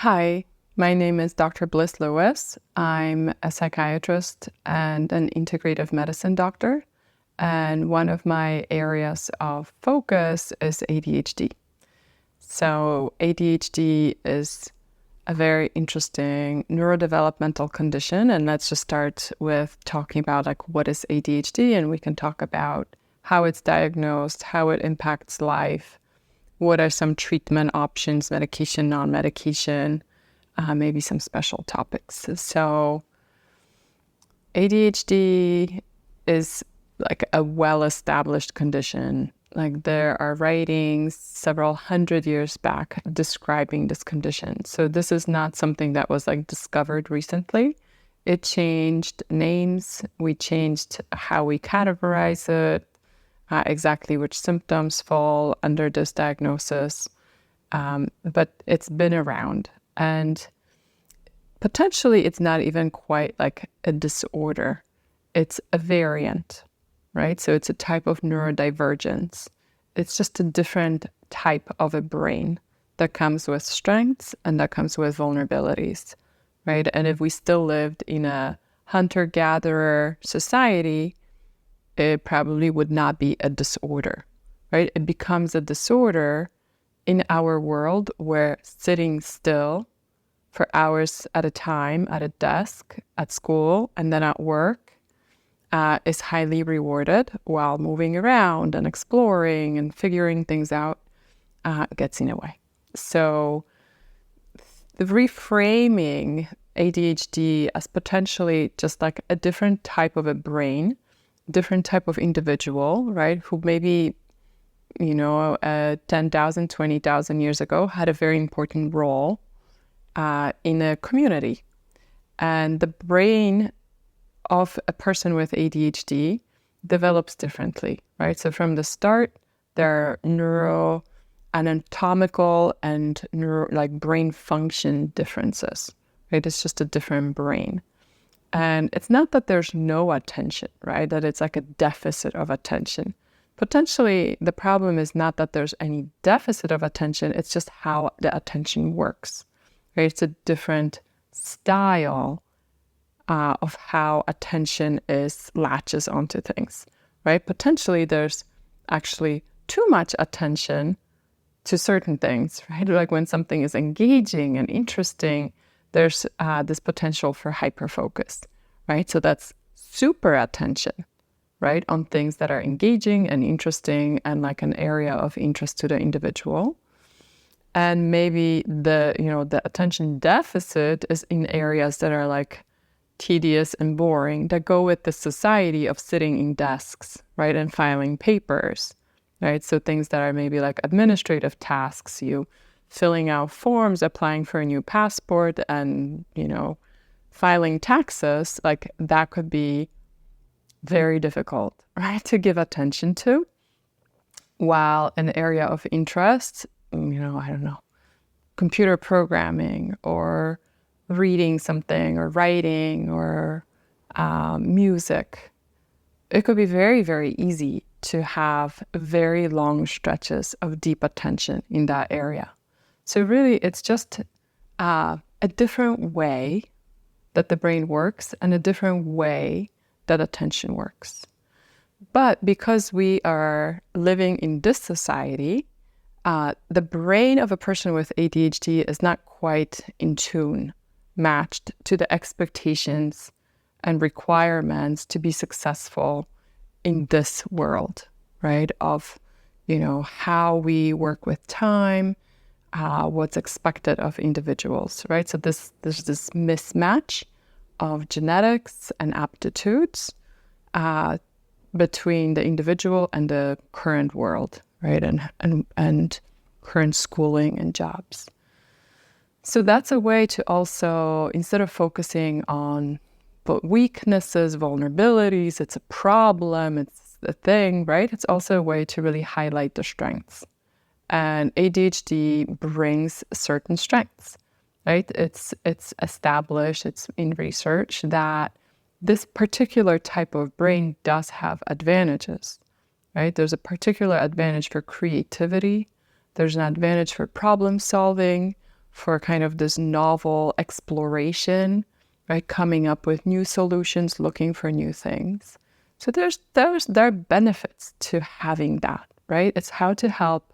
Hi, my name is Dr. Bliss Lewis. I'm a psychiatrist and an integrative medicine doctor, and one of my areas of focus is ADHD. So ADHD is a very interesting neurodevelopmental condition, and let's just start with talking about what is ADHD, and we can talk about how it's diagnosed, how it impacts life, what are some treatment options, medication, non-medication, maybe some special topics. So ADHD is like a well-established condition. Like there are writings several hundred years back describing this condition. So this is not something that was discovered recently. It changed names. We changed how we categorize it, exactly which symptoms fall under this diagnosis. But it's been around, and potentially it's not even quite like a disorder. It's a variant, right? So it's a type of neurodivergence. It's just a different type of a brain that comes with strengths and that comes with vulnerabilities, right? And if we still lived in a hunter-gatherer society, it probably would not be a disorder, right? It becomes a disorder in our world where sitting still for hours at a time at a desk, at school, and then at work is highly rewarded, while moving around and exploring and figuring things out gets in the way. So the reframing ADHD as potentially just like a different type of a brain, different type of individual, right, who maybe 10,000, 20,000 years ago had a very important role in a community. And the brain of a person with ADHD develops differently, right? So from the start, there are neuroanatomical and brain function differences, right? It's just a different brain. And it's not that there's no attention, right? That it's like a deficit of attention. Potentially, the problem is not that there's any deficit of attention, it's just how the attention works, right? It's a different style of how attention latches onto things, right? Potentially, there's actually too much attention to certain things, right? Like when something is engaging and interesting, there's this potential for hyperfocus, right? So that's super attention, right, on things that are engaging and interesting and like an area of interest to the individual. And maybe the attention deficit is in areas that are like tedious and boring, that go with the society of sitting in desks, right, and filing papers, right? So things that are maybe like administrative tasks, you filling out forms, applying for a new passport, and, filing taxes, like that could be very difficult, right, to give attention to. While an area of interest, I don't know, computer programming or reading something or writing or music, it could be very, very easy to have very long stretches of deep attention in that area. So really, it's just a different way that the brain works and a different way that attention works. But because we are living in this society, the brain of a person with ADHD is not quite in tune, matched to the expectations and requirements to be successful in this world, right? Of, how we work with time, what's expected of individuals, right? So there's this mismatch of genetics and aptitudes between the individual and the current world, right? And current schooling and jobs. So that's a way to also, instead of focusing on weaknesses, vulnerabilities, it's a problem, it's a thing, right? It's also a way to really highlight the strengths. And ADHD brings certain strengths, right? It's established, it's in research that this particular type of brain does have advantages, right? There's a particular advantage for creativity. There's an advantage for problem solving, for kind of this novel exploration, right? Coming up with new solutions, looking for new things. So there are benefits to having that, right? It's how to help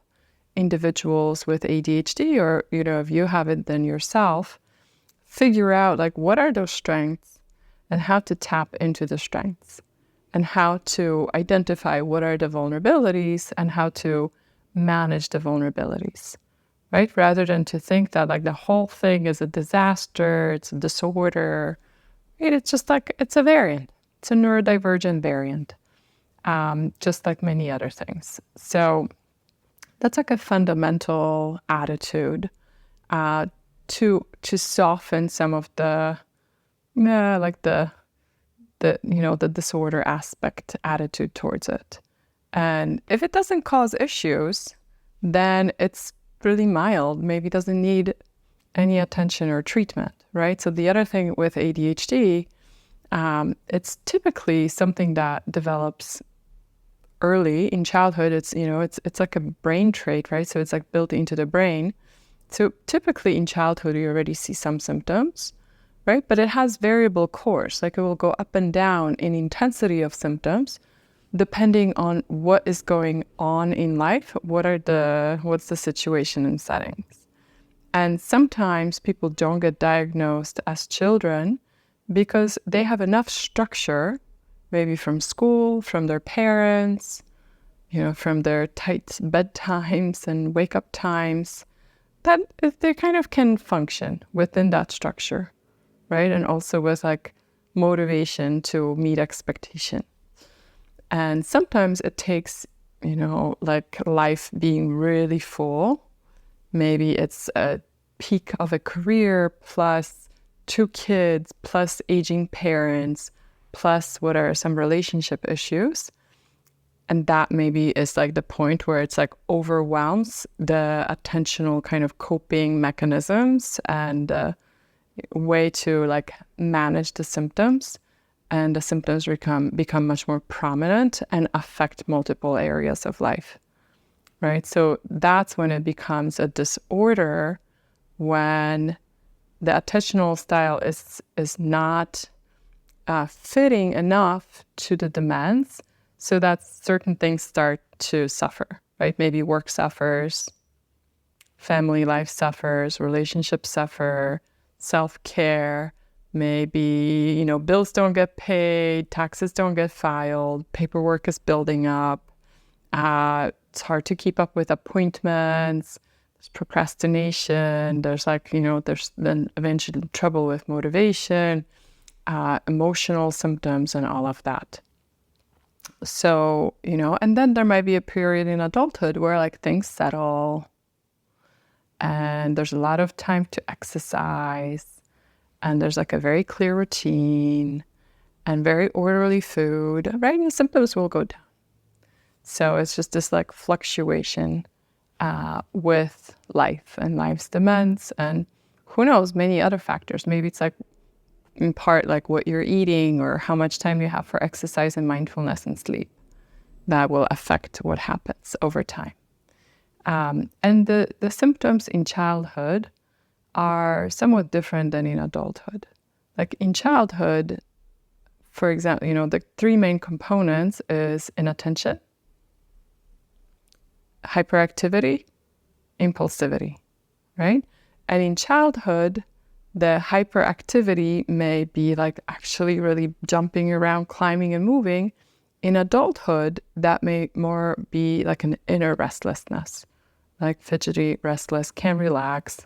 individuals with ADHD, or, if you have it then yourself, figure out like what are those strengths and how to tap into the strengths, and how to identify what are the vulnerabilities and how to manage the vulnerabilities, right? Rather than to think that like the whole thing is a disaster, it's a disorder, right? It's just like, it's a variant. It's a neurodivergent variant, just like many other things. So that's like a fundamental attitude to soften some of the the disorder aspect attitude towards it. And if it doesn't cause issues, then it's really mild, maybe doesn't need any attention or treatment, right? So the other thing with ADHD, it's typically something that develops early in childhood. It's like a brain trait, right? So it's like built into the brain. So typically in childhood, you already see some symptoms, right? But it has variable course. Like it will go up and down in intensity of symptoms, depending on what is going on in life. What's the situation and settings? And sometimes people don't get diagnosed as children because they have enough structure, maybe from school, from their parents, from their tight bedtimes and wake up times, that they kind of can function within that structure, right? And also with like motivation to meet expectation. And sometimes it takes, like life being really full. Maybe it's a peak of a career plus 2 kids plus aging parents plus what are some relationship issues. And that maybe is like the point where it's like overwhelms the attentional kind of coping mechanisms and way to like manage the symptoms. And the symptoms become much more prominent and affect multiple areas of life, right? So that's when it becomes a disorder, when the attentional style is not fitting enough to the demands, so that certain things start to suffer, right? Maybe work suffers, family life suffers, relationships suffer, self-care, maybe, bills don't get paid, taxes don't get filed, paperwork is building up, it's hard to keep up with appointments, there's procrastination, there's there's then eventually trouble with motivation, emotional symptoms and all of that. So, and then there might be a period in adulthood where like things settle and there's a lot of time to exercise and there's like a very clear routine and very orderly food, right? And symptoms will go down. So it's just this like fluctuation with life and life's demands and who knows, many other factors. Maybe it's like in part like what you're eating or how much time you have for exercise and mindfulness and sleep that will affect what happens over time. And the symptoms in childhood are somewhat different than in adulthood. Like in childhood, for example, the 3 main components is inattention, hyperactivity, impulsivity, right? And in childhood, the hyperactivity may be like actually really jumping around, climbing and moving. In adulthood, that may more be like an inner restlessness, like fidgety, restless, can't relax,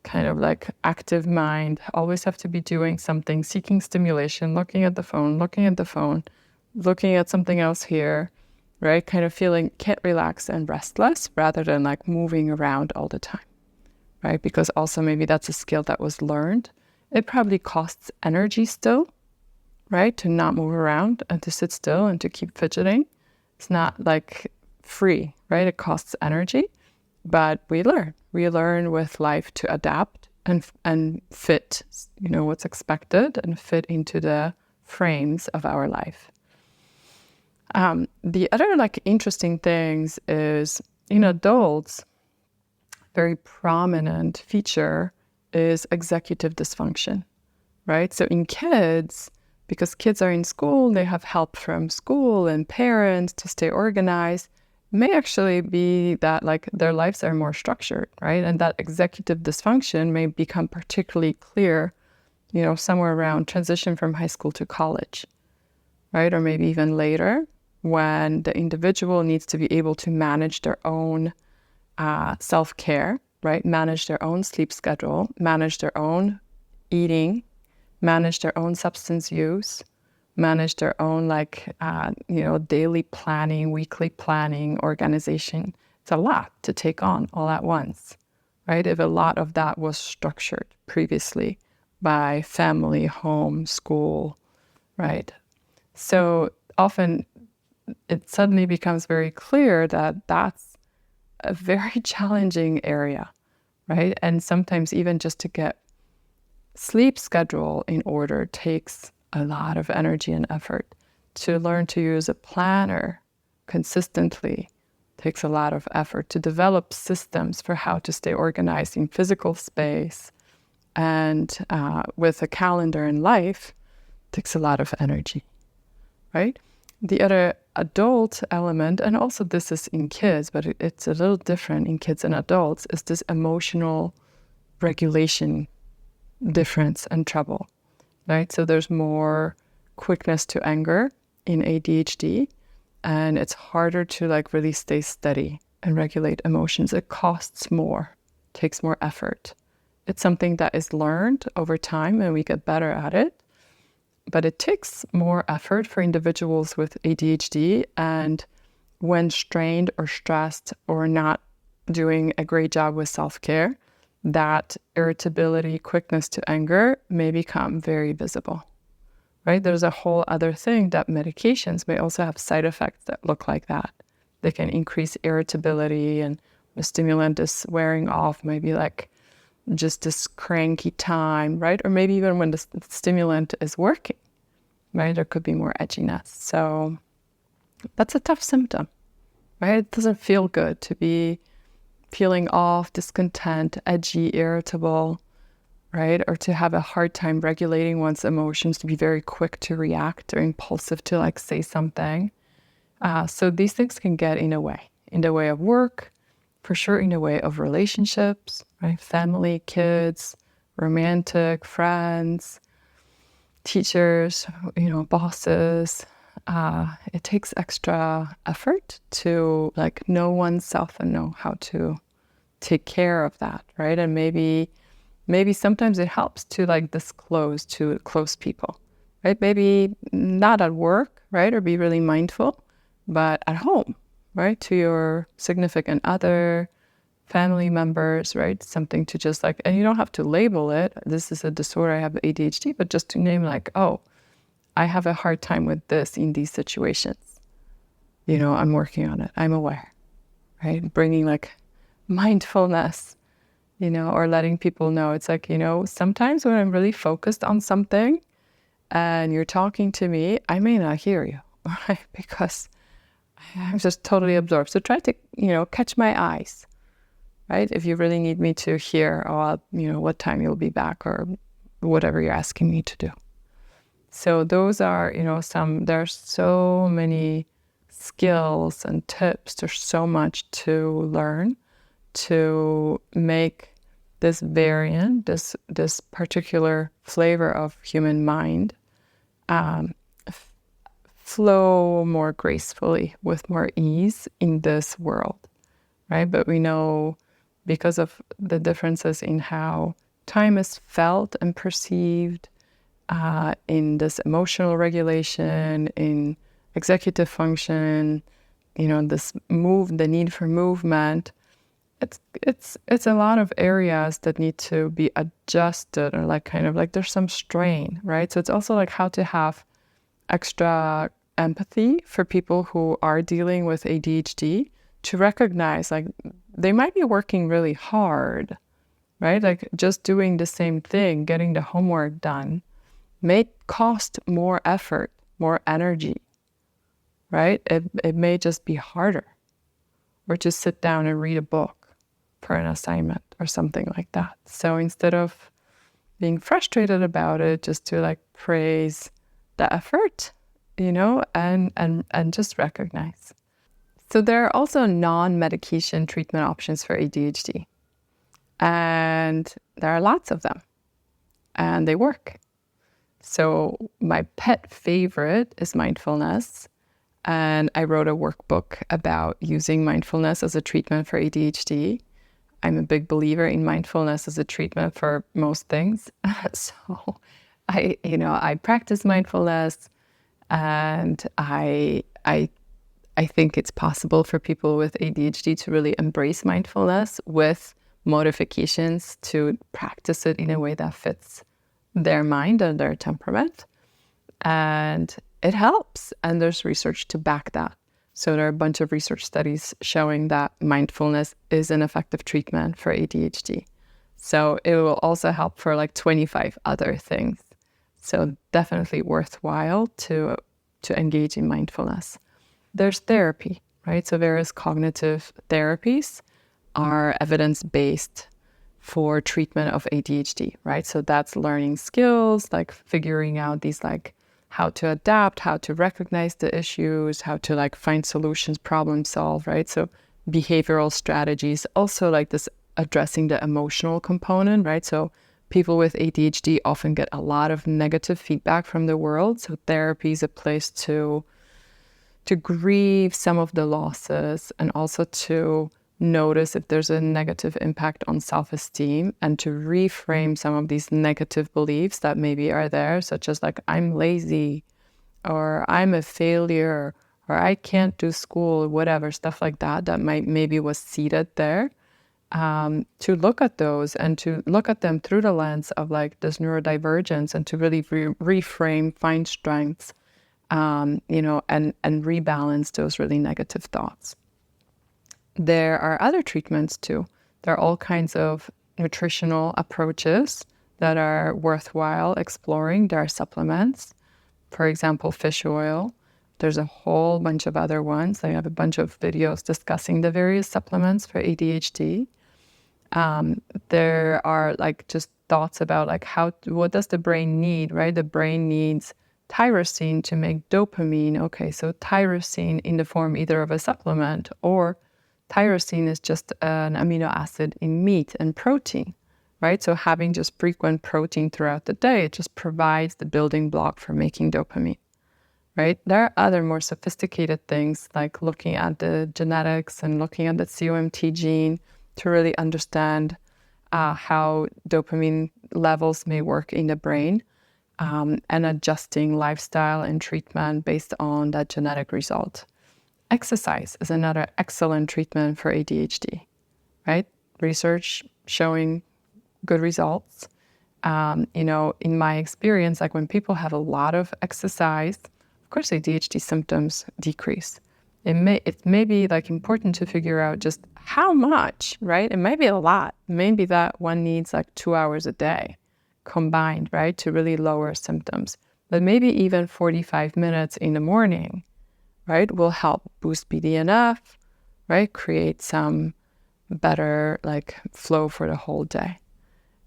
kind of like active mind, always have to be doing something, seeking stimulation, looking at the phone, looking at something else here, right? Kind of feeling can't relax and restless rather than like moving around all the time, right? Because also maybe that's a skill that was learned. It probably costs energy still, right? To not move around and to sit still and to keep fidgeting. It's not like free, right? It costs energy, but we learn with life to adapt and fit, what's expected and fit into the frames of our life. The other like interesting things is in adults, very prominent feature is executive dysfunction, right? So in kids, because kids are in school, they have help from school and parents to stay organized, may actually be that like their lives are more structured, right? And that executive dysfunction may become particularly clear, somewhere around transition from high school to college, right? Or maybe even later when the individual needs to be able to manage their own self-care, right? Manage their own sleep schedule, manage their own eating, manage their own substance use, manage their own daily planning, weekly planning, organization. It's a lot to take on all at once, right? If a lot of that was structured previously by family, home, school, right? So often it suddenly becomes very clear that that's a very challenging area, right? And sometimes even just to get sleep schedule in order takes a lot of energy and effort. To learn to use a planner consistently takes a lot of effort. To develop systems for how to stay organized in physical space and with a calendar in life takes a lot of energy, right? The other adult element, and also this is in kids, but it's a little different in kids and adults, is this emotional regulation difference and trouble, right? So there's more quickness to anger in ADHD, and it's harder to really stay steady and regulate emotions. It costs more, takes more effort. It's something that is learned over time and we get better at it, but it takes more effort for individuals with ADHD, and when strained or stressed or not doing a great job with self-care, that irritability, quickness to anger may become very visible, right? There's a whole other thing that medications may also have side effects that look like that. They can increase irritability, and the stimulant is wearing off, maybe like just this cranky time, right? Or maybe even when the stimulant is working, right? There could be more edginess. So that's a tough symptom, right? It doesn't feel good to be feeling off, discontent, edgy, irritable, right? Or to have a hard time regulating one's emotions, to be very quick to react or impulsive to say something. So these things can get in the way of work, for sure, in the way of relationships, right? Family, kids, romantic, friends, teachers, bosses. It takes extra effort to know oneself and know how to take care of that, right? And maybe sometimes it helps to disclose to close people, right? Maybe not at work, right? Or be really mindful, but at home, right? To your significant other, family members, right? Something to just and you don't have to label it. This is a disorder, I have ADHD, but just to name oh, I have a hard time with this in these situations. I'm working on it. I'm aware, right? Bringing mindfulness, or letting people know. It's sometimes when I'm really focused on something and you're talking to me, I may not hear you, right? Because I'm just totally absorbed. So try to, catch my eyes, right? If you really need me to hear, what time you'll be back or whatever you're asking me to do. So those are, there's so many skills and tips. There's so much to learn to make this variant, this particular flavor of human mind, flow more gracefully with more ease in this world, right? But we know because of the differences in how time is felt and perceived, in this emotional regulation, in executive function, the need for movement. It's a lot of areas that need to be adjusted, or there's some strain, right? So it's also how to have extra empathy for people who are dealing with ADHD, to recognize they might be working really hard, right? Just doing the same thing, getting the homework done, may cost more effort, more energy, right? It may just be harder, or to sit down and read a book for an assignment or something like that. So instead of being frustrated about it, just to like praise the effort, and just recognize. So there are also non-medication treatment options for ADHD. And there are lots of them. And they work. So my pet favorite is mindfulness. And I wrote a workbook about using mindfulness as a treatment for ADHD. I'm a big believer in mindfulness as a treatment for most things. So I practice mindfulness, and I think it's possible for people with ADHD to really embrace mindfulness with modifications to practice it in a way that fits their mind and their temperament. And it helps. And there's research to back that. So there are a bunch of research studies showing that mindfulness is an effective treatment for ADHD. So it will also help for like 25 other things. So definitely worthwhile to engage in mindfulness. There's therapy, right? So various cognitive therapies are evidence-based for treatment of ADHD, right? So that's learning skills, like figuring out these like how to adapt, how to recognize the issues, how to like find solutions, problem solve, right? So behavioral strategies, also like this addressing the emotional component, right? So people with ADHD often get a lot of negative feedback from the world. So therapy is a place to grieve some of the losses, and also to notice if there's a negative impact on self-esteem, and to reframe some of these negative beliefs that maybe are there, such as like, I'm lazy, or I'm a failure, or I can't do school, whatever, stuff like that, that maybe was seated there. To look at those and to look at them through the lens of like this neurodivergence, and to really reframe, find strengths, and rebalance those really negative thoughts. There are other treatments too. There are all kinds of nutritional approaches that are worthwhile exploring. There are supplements, for example, fish oil. There's a whole bunch of other ones. I have a bunch of videos discussing the various supplements for ADHD. There are like just thoughts about like what does the brain need, right? The brain needs tyrosine to make dopamine. Okay, so tyrosine in the form either of a supplement, or tyrosine is just an amino acid in meat and protein, right? So having just frequent protein throughout the day, it just provides the building block for making dopamine, right? There are other more sophisticated things like looking at the genetics and looking at the COMT gene to really understand how dopamine levels may work in the brain, and adjusting lifestyle and treatment based on that genetic result. Exercise is another excellent treatment for ADHD, right? Research showing good results. In my experience, like when people have a lot of exercise, of course, ADHD symptoms decrease. It may be like important to figure out just how much, right? It might be a lot. Maybe that one needs like 2 hours a day combined, right, to really lower symptoms. But maybe even 45 minutes in the morning, right, will help boost BDNF, right, create some better like flow for the whole day.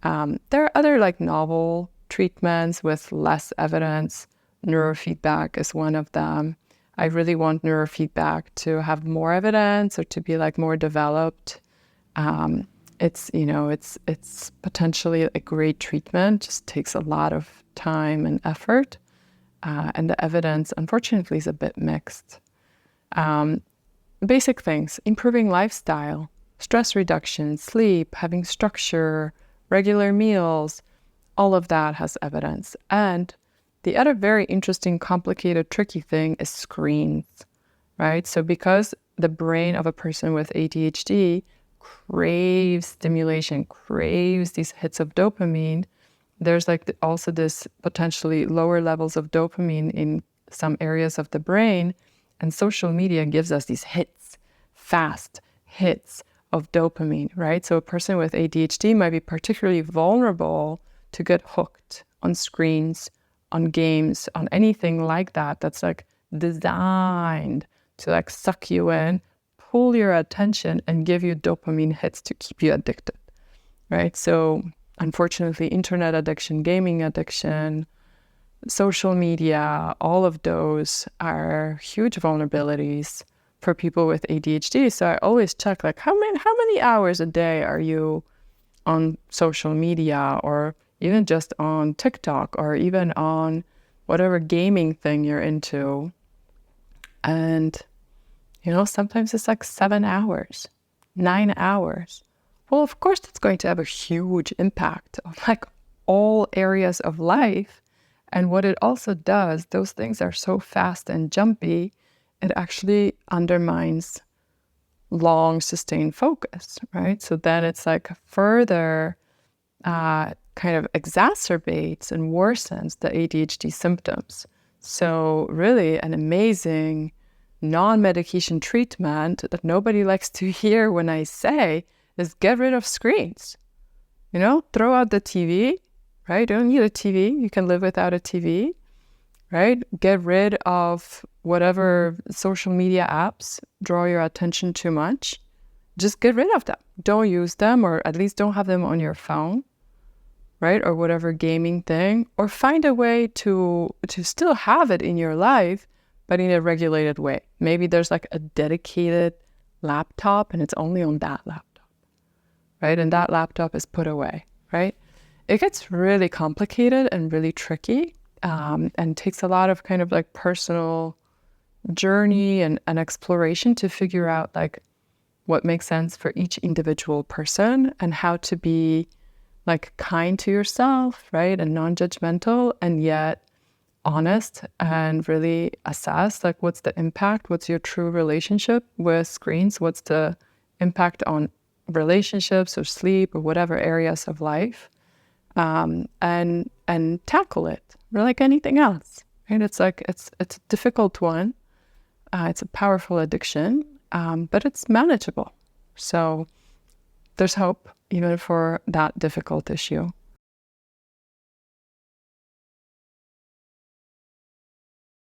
There are other like novel treatments with less evidence. Neurofeedback is one of them. I really want neurofeedback to have more evidence or to be like more developed. It's potentially a great treatment, just takes a lot of time and effort. And the evidence, unfortunately, is a bit mixed. Basic things: improving lifestyle, stress reduction, sleep, having structure, regular meals, all of that has evidence. And the other very interesting, complicated, tricky thing is screens, right? So because the brain of a person with ADHD craves stimulation, craves these hits of dopamine, there's like also this potentially lower levels of dopamine in some areas of the brain. And social media gives us these hits, fast hits of dopamine, right? So a person with ADHD might be particularly vulnerable to get hooked on screens, on games, on anything like that, that's like designed to like suck you in, pull your attention and give you dopamine hits to keep you addicted, right? So unfortunately, internet addiction, gaming addiction, social media, all of those are huge vulnerabilities for people with ADHD. So I always check, like, how many hours a day are you on social media, or even just on TikTok, or even on whatever gaming thing you're into. And, sometimes it's like 7 hours, 9 hours. Well, of course, that's going to have a huge impact on like all areas of life. And what it also does, those things are so fast and jumpy, it actually undermines long sustained focus, right? So then it's like further kind of exacerbates and worsens the ADHD symptoms. So really an amazing non-medication treatment that nobody likes to hear when I say is get rid of screens. Throw out the TV, right? You don't need a TV. You can live without a TV, right? Get rid of whatever social media apps draw your attention too much. Just get rid of them. Don't use them, or at least don't have them on your phone, right? Or whatever gaming thing, or find a way to still have it in your life, but in a regulated way. Maybe there's like a dedicated laptop and it's only on that laptop, right? And that laptop is put away, right? It gets really complicated and really tricky, and takes a lot of kind of like personal journey and exploration to figure out like what makes sense for each individual person, and how to be like kind to yourself, right? And non-judgmental, and yet honest, and really assess like what's the impact, what's your true relationship with screens, what's the impact on relationships or sleep or whatever areas of life, and tackle it. We're like anything else, right? It's like it's a difficult one. It's a powerful addiction, but it's manageable. So there's hope even for that difficult issue.